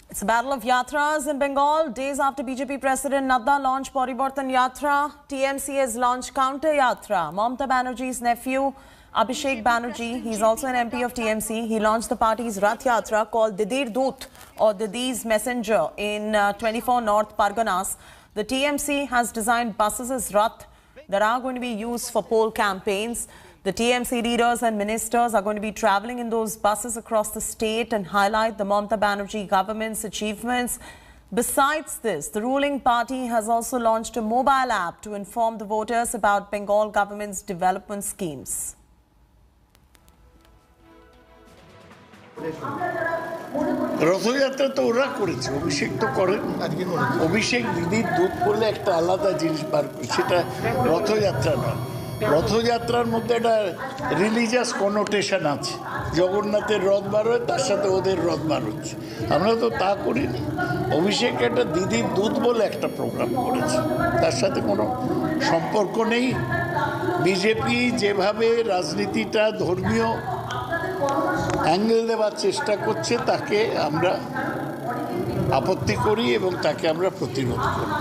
It's a battle of yatras in Bengal. Days after BJP President Nadda launched Parivartan Yatra, TMC has launched Counter Yatra. Mamata Banerjee's nephew, Abhishek Banerjee, he's also an MP of TMC. He launched the party's Rath Yatra called Didir Doot or Didi's Messenger in 24 North Parganas. The TMC has designed buses as Rath that are going to be used for poll campaigns. The TMC leaders and ministers are going to be travelling in those buses across the state and highlight the Mamata Banerjee government's achievements. Besides this, the ruling party has also launched a mobile app to inform the voters about Bengal government's development schemes. Rathyatra তো ওরা করেছে, অভিষেক তো করেন। অভিষেক দিদির দুধ বলে একটা আলাদা জিনিস বার করে, সেটা রথযাত্রা নয়। রথযাত্রার মধ্যে একটা রিলিজিয়াস কনোটেশন আছে। জগন্নাথের রথ বার হয়, তার সাথে ওদের রথ বার হচ্ছে। আমরা তো তা করিনি। অভিষেক একটা দিদির দুধ বলে একটা প্রোগ্রাম করেছে, তার সাথে কোনো সম্পর্ক নেই। বিজেপি যেভাবে রাজনীতিটা ধর্মীয় অ্যাঙ্গেল দেওয়ার চেষ্টা করছে, তাকে আমরা আপত্তি করি এবং তাকে আমরা প্রতিরোধ করি।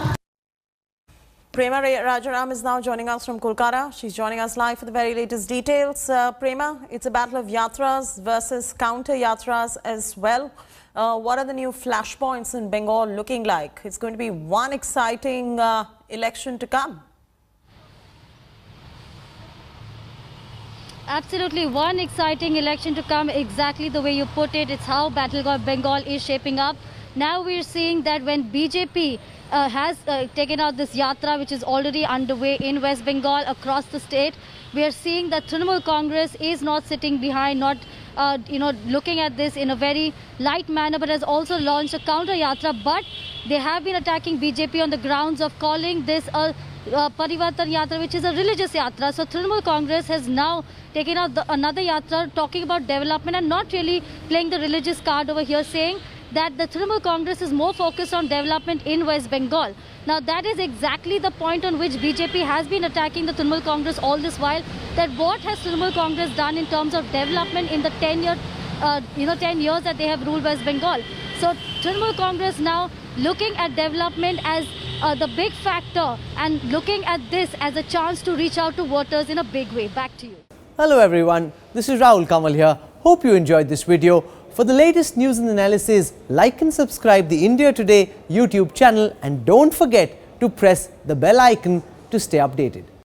Prema Rajaram is now joining us from Kolkata. She's joining us live for the very latest details. Prema, it's a battle of yatras versus counter yatras as well. What are the new flashpoints in Bengal looking like? It's going to be one exciting election to come. Absolutely, one exciting election to come, exactly the way you put it. It's how Battleground Bengal is shaping up. Now we're seeing that when BJP has taken out this yatra, which is already underway in West Bengal across the state, we are seeing that Trinamool Congress is not sitting behind, not looking at this in a very light manner, but has also launched a counter yatra. But they have been attacking BJP on the grounds of calling this a Parivartan Yatra, which is a religious yatra. So Trinamool Congress has now taken out another yatra talking about development and not really playing the religious card over here, saying that the Trinamool Congress is more focused on development in West Bengal. Now that is exactly the point on which BJP has been attacking the Trinamool Congress all this while, that what has Trinamool Congress done in terms of development in the 10 years that they have ruled West Bengal. So Trinamool Congress now looking at development as the big factor and looking at this as a chance to reach out to voters in a big way. Back to you. Hello everyone, this is Rahul Kamal here. Hope you enjoyed this video. For the latest news and analysis, like and subscribe the India Today YouTube channel and don't forget to press the bell icon to stay updated.